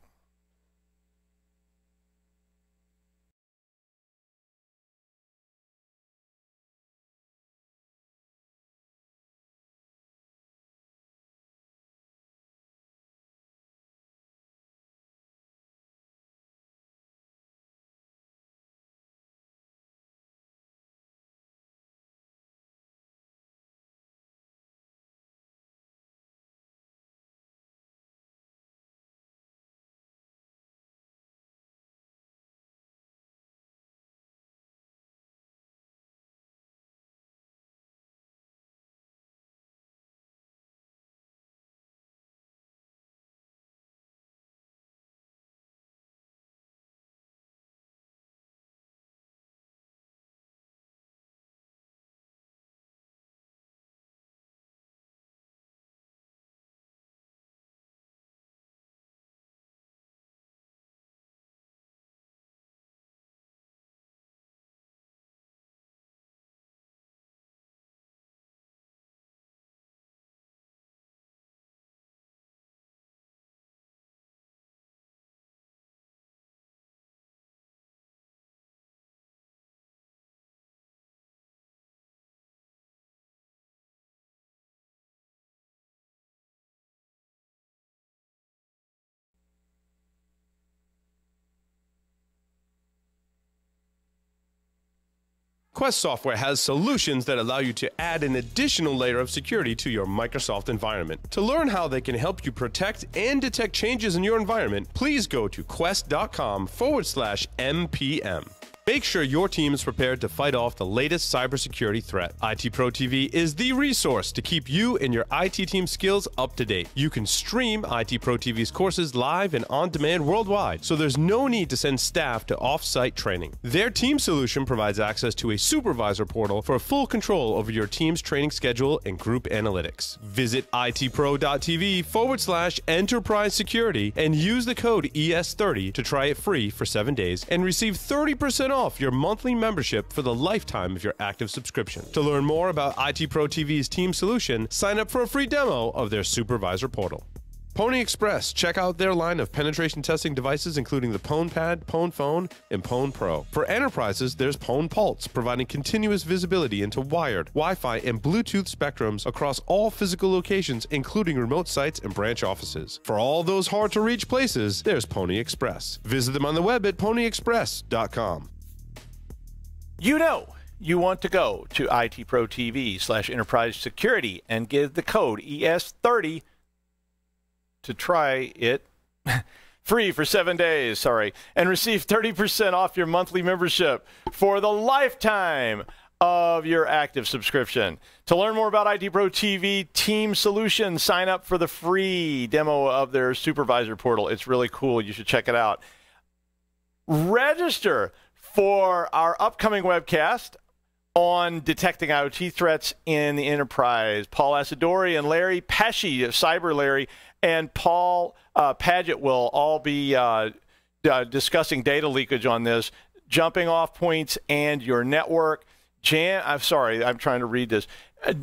Quest software has solutions that allow you to add an additional layer of security to your Microsoft environment. To learn how they can help you protect and detect changes in your environment, please go to quest.com/MPM. Make sure your team is prepared to fight off the latest cybersecurity threat. IT Pro TV is the resource to keep you and your IT team skills up to date. You can stream IT Pro TV's courses live and on demand worldwide, so there's no need to send staff to off-site training. Their team solution provides access to a supervisor portal for full control over your team's training schedule and group analytics. Visit itpro.tv/enterprise security and use the code ES30 to try it free for 7 days and receive 30% off your monthly membership for the lifetime of your active subscription. To learn more about IT Pro TV's team solution, sign up for a free demo of their supervisor portal. Pony Express. Check out their line of penetration testing devices, including the Pwn Pad, Pwn Phone, and Pwn Pro. For enterprises, there's Pwn Pulse, providing continuous visibility into wired, Wi-Fi, and Bluetooth spectrums across all physical locations, including remote sites and branch offices. For all those hard-to-reach places, there's Pony Express. Visit them on the web at ponyexpress.com. You know you want to go to ITPro TV/enterprise security and give the code ES30 to try it free for 7 days, and receive 30% off your monthly membership for the lifetime of your active subscription. To learn more about ITPro TV Team Solutions, sign up for the free demo of their supervisor portal. It's really cool. You should check it out. Register for our upcoming webcast on detecting IoT threats in the enterprise. Paul Asadori and Larry Pesci, Cyber Larry, and Paul Paget will all be discussing data leakage on this, jumping off points and your network. I'm trying to read this.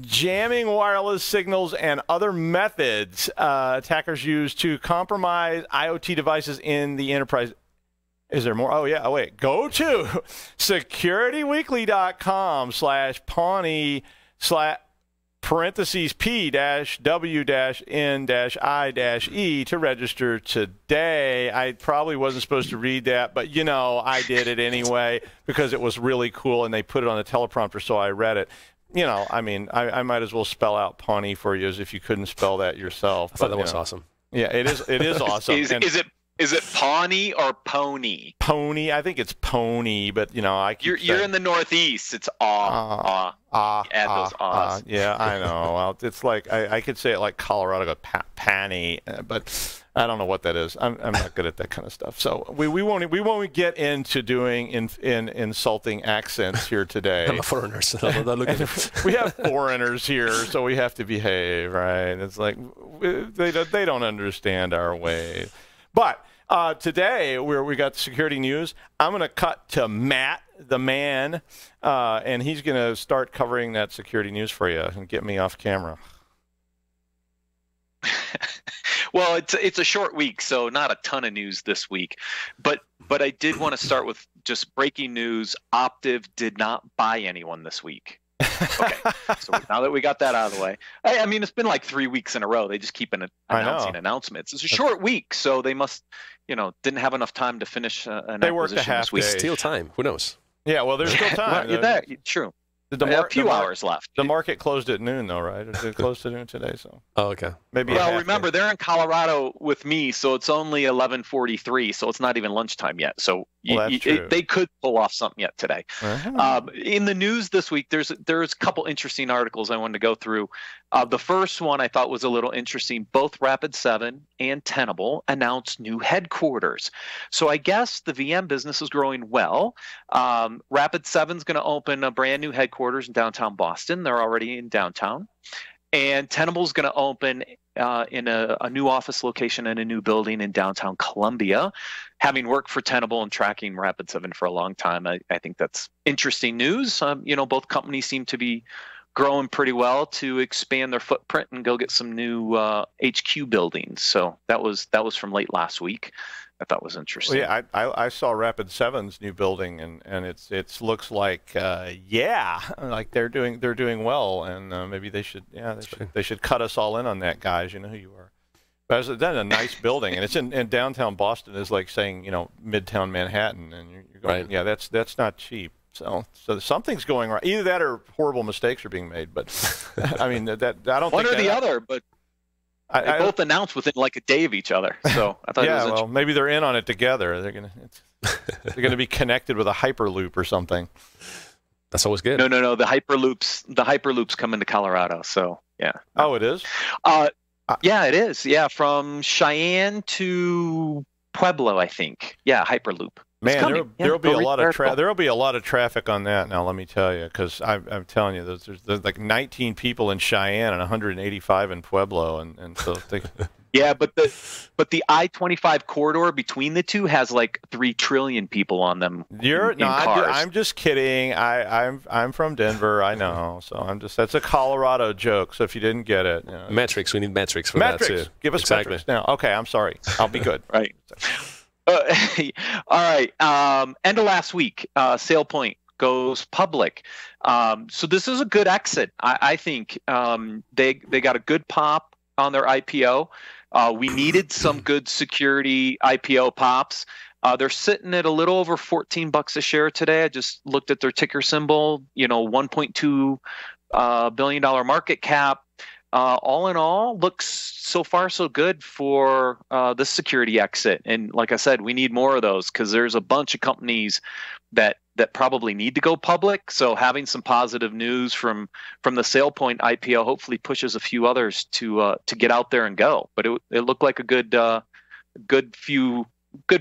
Jamming wireless signals and other methods attackers use to compromise IoT devices in the enterprise. Is there more? Oh, yeah. Oh, wait. Go to securityweekly.com/Pawnee/ P-W-N-I-E to register today. I probably wasn't supposed to read that, but, I did it anyway because it was really cool, and they put it on the teleprompter, so I read it. I might as well spell out Pawnee for you as if you couldn't spell that yourself. I thought that was awesome. Yeah, it is awesome. Is it Pawnee or Pony? Pony. I think it's Pony, but you're in the Northeast. It's add those ahs. Yeah, I know. Well, it's like I could say it like Colorado, Panny, but I don't know what that is. I'm not good at that kind of stuff. So we won't get into doing insulting accents here today. I'm a foreigner, so I'm not looking at We have foreigners here, so we have to behave, right? It's like they don't understand our ways. But today, we got security news. I'm going to cut to Matt, the man, and he's going to start covering that security news for you and get me off camera. Well, it's a short week, so not a ton of news this week. But I did want to start with just breaking news. Optiv did not buy anyone this week. Okay, so now that we got that out of the way, I mean, it's been like 3 weeks in a row. They just keep announcing announcements. It's a short week, so they must, didn't have enough time to finish an acquisition this week. Still time. Who knows? Yeah, well, there's still time. True. A few hours left. The market closed at noon, though, right? It closed at noon today, so. Oh, okay. Maybe. Well, remember they're in Colorado with me, so it's only 11:43, so it's not even lunchtime yet. So they could pull off something yet today. In the news this week, there's a couple interesting articles I wanted to go through. The first one I thought was a little interesting. Both Rapid7 and Tenable announced new headquarters. So I guess the VM business is growing well. Rapid7 is going to open a brand new headquarters in downtown Boston. They're already in downtown. And Tenable is going to open in a new office location in a new building in downtown Columbia. Having worked for Tenable and tracking Rapid7 for a long time, I think that's interesting news. Both companies seem to be growing pretty well to expand their footprint and go get some new HQ buildings. So that was from late last week. I thought was interesting. Well, yeah, I saw Rapid7's new building, and it looks like like they're doing well, and maybe they should cut us all in on that, guys. You know who you are. But that's a nice building, and it's in downtown Boston. Is like saying Midtown Manhattan, and you're going, right. Yeah, that's not cheap. So something's going wrong. Either that or horrible mistakes are being made. But I mean, that I don't one think or the other. But they both announced within like a day of each other. So I thought, yeah, well, maybe they're in on it together. They're gonna be connected with a hyperloop or something. That's always good. No. The hyperloops come into Colorado. So yeah. Oh, it is. Yeah, it is. Yeah, from Cheyenne to Pueblo, I think. Yeah, hyperloop. Man, there'll be a lot of traffic on that now. Let me tell you, because I'm telling you, there's like 19 people in Cheyenne and 185 in Pueblo, and so yeah, but the I-25 corridor between the two has like 3 trillion people on them. I'm just kidding. I'm from Denver. I know, so that's a Colorado joke. So if you didn't get it, metrics. We need metrics for that too. Give us metrics now. Okay, I'm sorry. I'll be good. Right. All right. End of last week, SailPoint goes public. So this is a good exit. I think they got a good pop on their IPO. We needed some good security IPO pops. They're sitting at a little over $14 a share today. I just looked at their ticker symbol. $1.2 billion market cap. All in all, looks so far so good for the security exit. And like I said, we need more of those because there's a bunch of companies that probably need to go public. So having some positive news from the SailPoint IPO hopefully pushes a few others to get out there and go. But it looked like a good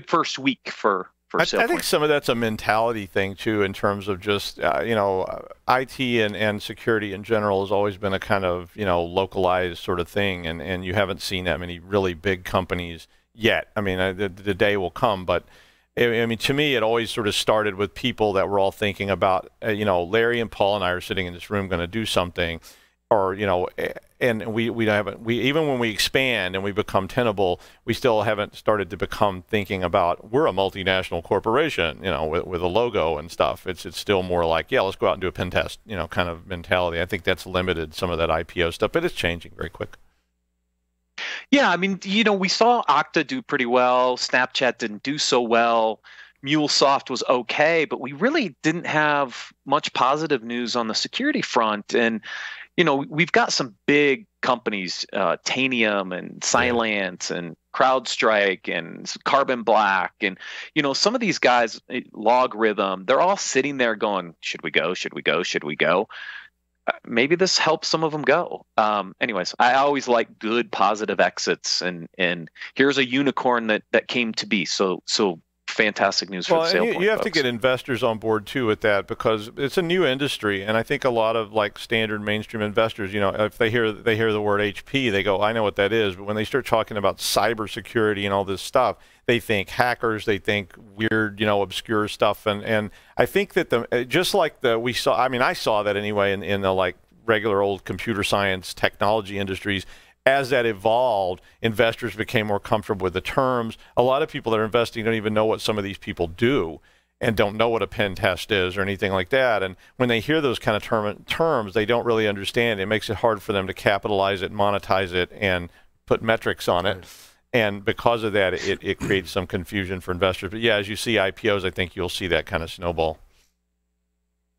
first week for I think some of that's a mentality thing too, in terms of just IT and security in general has always been a kind of localized sort of thing, and you haven't seen that many really big companies yet. I mean, the day will come, but I mean, to me, it always sort of started with people that were all thinking about, Larry and Paul and I are sitting in this room going to do something, or and we even when we expand and we become Tenable, we still haven't started to become thinking about we're a multinational corporation, with a logo and stuff. It's still more like, yeah, let's go out and do a pen test, kind of mentality. I think that's limited some of that IPO stuff, but it's changing very quick. Yeah, I mean, we saw Okta do pretty well. Snapchat didn't do so well. MuleSoft was okay, but we really didn't have much positive news on the security front. And we've got some big companies, Tanium and Cylance and CrowdStrike and Carbon Black. And, some of these guys, Logarithm, they're all sitting there going, should we go? Should we go? Should we go? Maybe this helps some of them go. Anyways, I always like good positive exits. And here's a unicorn that came to be. So fantastic news for the SailPoint you have folks. to get investors on board too with that, because it's a new industry, and I think a lot of like standard mainstream investors, if they hear the word HP, they go, I know what that is. But when they start talking about cybersecurity and all this stuff, they think hackers, they think weird, obscure stuff, and I think that just like we saw, I mean, I saw that anyway in the like regular old computer science technology industries. As that evolved, investors became more comfortable with the terms. A lot of people that are investing don't even know what some of these people do and don't know what a pen test is or anything like that. And when they hear those kind of terms, they don't really understand. It makes it hard for them to capitalize it, monetize it, and put metrics on it. And because of that, it creates some confusion for investors. But yeah, as you see IPOs, I think you'll see that kind of snowball.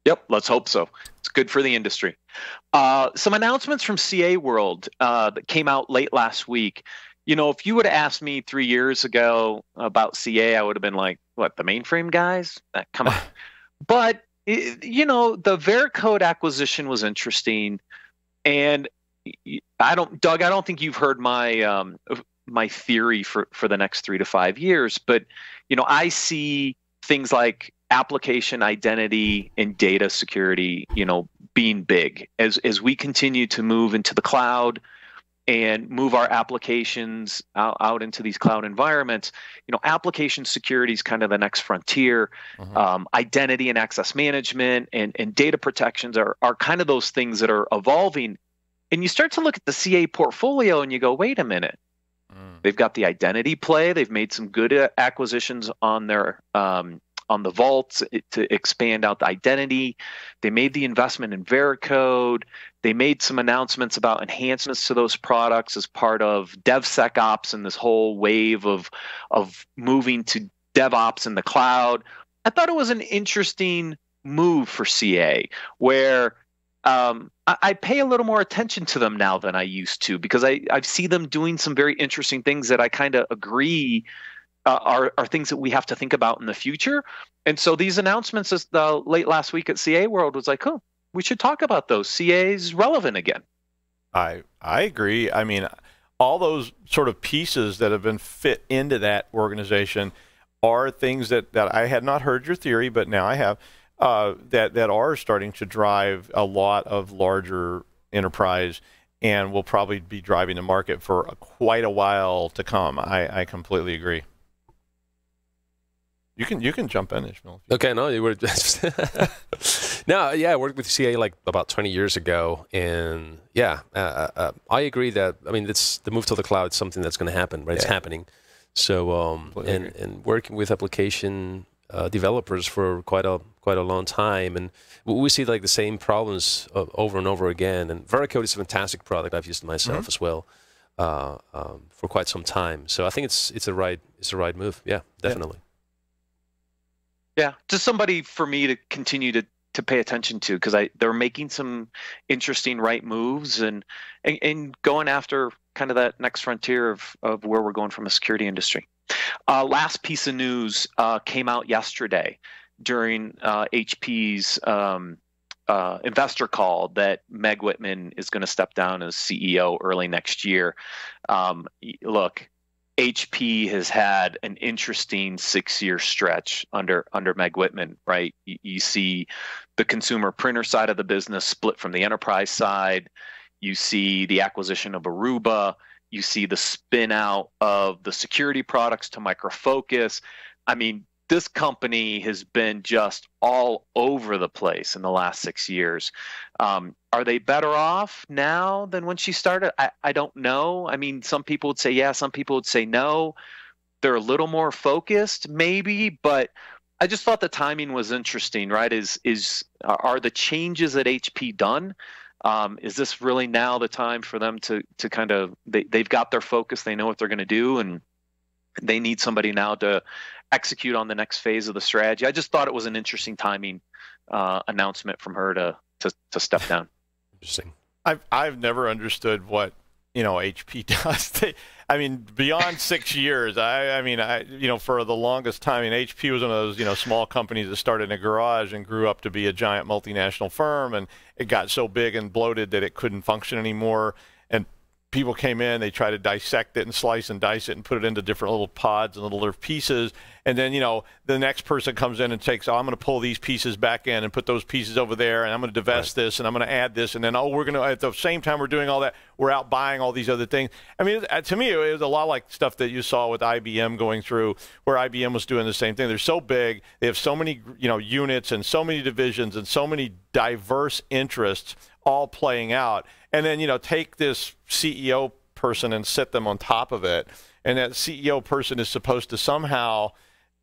Yep, let's hope so. It's good for the industry. Some announcements from CA World that came out late last week. If you would have asked me 3 years ago about CA, I would have been like, what, the mainframe guys? Come on. But, the Veracode acquisition was interesting. And Doug, I don't think you've heard my theory for the next 3 to 5 years. But, I see things like application identity and data security, being big as we continue to move into the cloud and move our applications out into these cloud environments. Application security is kind of the next frontier. Mm-hmm. Identity and access management and data protections are kind of those things that are evolving. And you start to look at the CA portfolio and you go, wait a minute. They've got the identity play. They've made some good acquisitions on their on the vaults to expand out the identity. They made the investment in Veracode. They made some announcements about enhancements to those products as part of DevSecOps and this whole wave of moving to DevOps in the cloud. I thought it was an interesting move for CA, where I pay a little more attention to them now than I used to, because I see them doing some very interesting things that I kind of agree are things that we have to think about in the future. And so these announcements late last week at CA World was like, oh, we should talk about those. CA's relevant again. I agree. I mean, all those sort of pieces that have been fit into that organization are things that I had not heard your theory, but now I have, that are starting to drive a lot of larger enterprise and will probably be driving the market for quite a while to come. I completely agree. You can jump in, Ismael. Okay, no, you were. No, yeah, I worked with CA like about 20 years ago, and yeah, I agree that, I mean, it's the move to the cloud is something that's going to happen, right? Yeah. It's happening. So and working with application developers for quite a long time, and we see like the same problems over and over again. And Veracode is a fantastic product. I've used it myself as well for quite some time. So I think it's a right move. Yeah, definitely. Yeah, just somebody for me to continue to pay attention to, because they're making some interesting right moves and going after kind of that next frontier of where we're going from a security industry. Last piece of news came out yesterday during HP's investor call that Meg Whitman is going to step down as CEO early next year. Look, HP has had an interesting 6-year stretch under Meg Whitman, right? You see the consumer printer side of the business split from the enterprise side. You see the acquisition of Aruba. You see the spin out of the security products to Micro Focus. I mean, this company has been just all over the place in the last 6 years. Are they better off now than when she started? I don't know. I mean, some people would say yeah, some people would say no. They're a little more focused, maybe, but I just thought the timing was interesting, right? Are the changes at HP done? Is this really now the time for them to kind of, they've got their focus, they know what they're going to do, and they need somebody now to execute on the next phase of the strategy. I just thought it was an interesting timing announcement from her to step down. Interesting. I've never understood what HP does. I mean, beyond 6 years. I mean, for the longest time, HP was one of those small companies that started in a garage and grew up to be a giant multinational firm, and it got so big and bloated that it couldn't function anymore. And people came in, they tried to dissect it and slice and dice it and put it into different little pods and little pieces. And then, the next person comes in and takes, I'm going to pull these pieces back in and put those pieces over there, and I'm going to divest this, and I'm going to add this, and then, we're going to, at the same time we're doing all that, we're out buying all these other things. I mean, to me, it was a lot like stuff that you saw with IBM going through, where IBM was doing the same thing. They're so big, they have so many, units and so many divisions and so many diverse interests all playing out. And then, take this CEO person and sit them on top of it. And that CEO person is supposed to somehow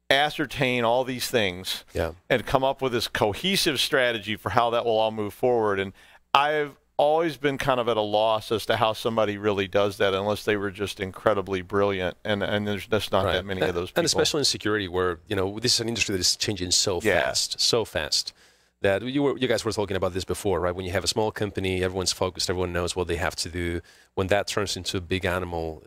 ascertain all these things and come up with this cohesive strategy for how that will all move forward. And I've always been kind of at a loss as to how somebody really does that, unless they were just incredibly brilliant. And there's just not that many of those people. And especially in security, where, this is an industry that is changing so fast. That you guys were talking about this before, right? When you have a small company, everyone's focused, everyone knows what they have to do. When that turns into a big animal,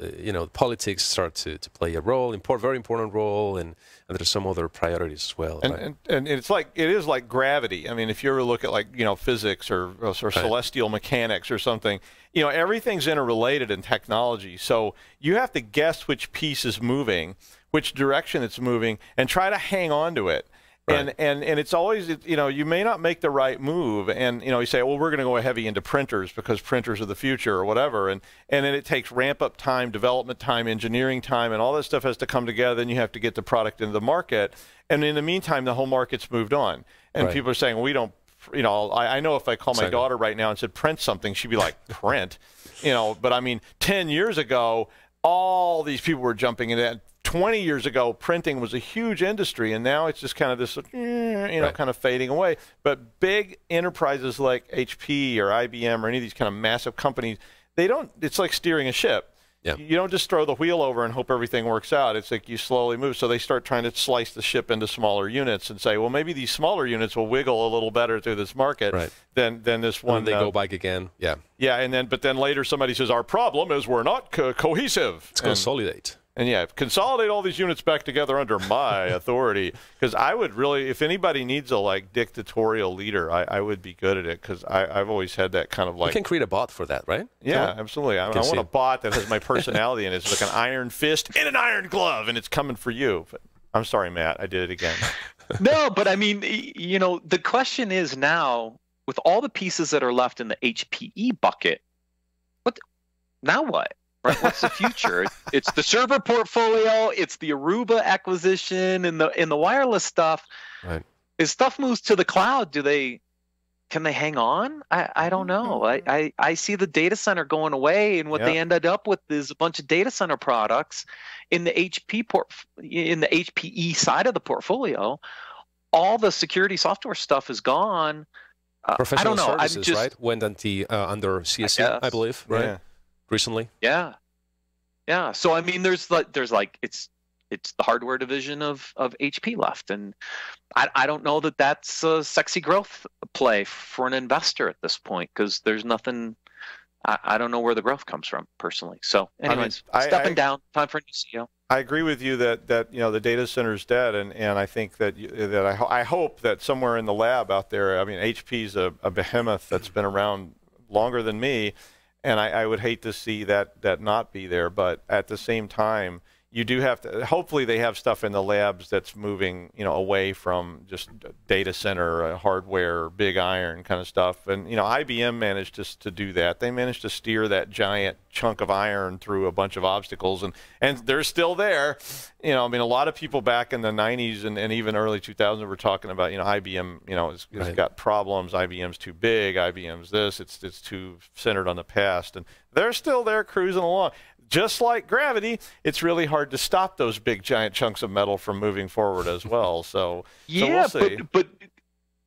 politics start to play a role, very important role, and there's some other priorities as well. And it is like gravity. I mean, if you ever look at physics or celestial mechanics or something, everything's interrelated in technology. So you have to guess which piece is moving, which direction it's moving, and try to hang on to it. Right. And it's always, you may not make the right move, and you say, well, we're going to go heavy into printers because printers are the future or whatever, and then it takes ramp up time, development time, engineering time, and all that stuff has to come together, and you have to get the product into the market, and in the meantime the whole market's moved on, and people are saying, we don't, I know if I call my daughter right now and said print something, she'd be like, print, but I mean 10 years ago all these people were jumping into that. 20 years ago, printing was a huge industry, and now it's just kind of this, kind of fading away. But big enterprises like HP or IBM or any of these kind of massive companies, it's like steering a ship. Yeah. You don't just throw the wheel over and hope everything works out. It's like you slowly move. So they start trying to slice the ship into smaller units and say, well, maybe these smaller units will wiggle a little better through this market than this one. And they go back again. Yeah. Yeah, but then later somebody says, our problem is we're not cohesive. It's consolidate. And yeah, consolidate all these units back together under my authority. Because I would really, if anybody needs a like dictatorial leader, I would be good at it. Because I've always had that kind of like. You can create a bot for that, right? Yeah, absolutely. I want a bot that has my personality in it. It's like an iron fist and an iron glove, and it's coming for you. But I'm sorry, Matt. I did it again. No, but I mean, you know, the question is now, with all the pieces that are left in the HPE bucket, now what? Right? What's the future? It's the server portfolio. It's the Aruba acquisition and the wireless stuff. Right. As stuff moves to the cloud, can they hang on? I don't know. I see the data center going away, and what they ended up with is a bunch of data center products in the HPE side of the portfolio. All the security software stuff is gone. Professional I don't know. services, right? Went under CSC, I believe, right? Yeah. Recently. Yeah. So I mean, there's like it's the hardware division of HP left, and I don't know that that's a sexy growth play for an investor at this point, because there's nothing. I don't know where the growth comes from personally. So, anyways, stepping down. Time for a new CEO. I agree with you that the data center's dead, and I think that I hope that somewhere in the lab out there. I mean, HP's a behemoth that's been around longer than me. And I would hate to see that not be there, but at the same time, you do have to. Hopefully, they have stuff in the labs that's moving, away from just data center hardware, big iron kind of stuff. And IBM managed to do that. They managed to steer that giant chunk of iron through a bunch of obstacles, and they're still there. I mean, a lot of people back in the 90s and even early 2000s were talking about, IBM, has got problems. IBM's too big. IBM's this. It's too centered on the past, and they're still there cruising along. Just like gravity, it's really hard to stop those big giant chunks of metal from moving forward as well. So yeah, so we'll see.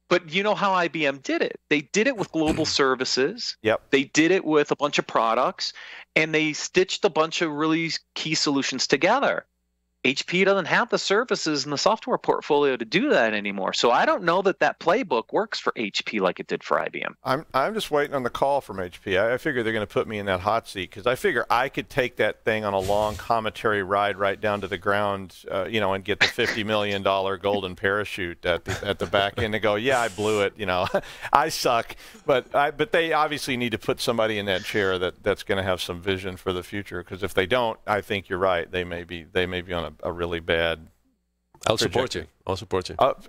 But you know how IBM did it? They did it with global services. Yep. They did it with a bunch of products, and they stitched a bunch of really key solutions together. HP doesn't have the services and the software portfolio to do that anymore. So I don't know that playbook works for HP like it did for IBM. I'm just waiting on the call from HP. I figure they're going to put me in that hot seat, because I figure I could take that thing on a long commentary ride right down to the ground, and get the $50 million golden parachute at the back end and go, yeah, I blew it. I suck. But they obviously need to put somebody in that chair that's going to have some vision for the future, because if they don't, I think you're right. They may be on a really bad. I'll support you.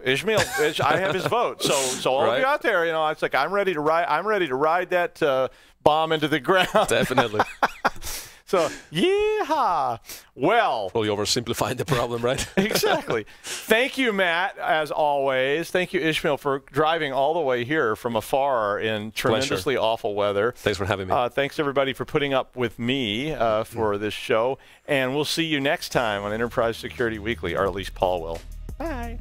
Ismael, I have his vote. So all of you out there, it's like I'm ready to ride that bomb into the ground. Definitely. So, yeehaw. Well, you oversimplifying the problem, right? Exactly. Thank you, Matt, as always. Thank you, Ismael, for driving all the way here from afar in tremendously awful weather. Thanks for having me. Thanks, everybody, for putting up with me for this show. And we'll see you next time on Enterprise Security Weekly, or at least Paul will. Bye.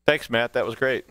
Thanks, Matt. That was great.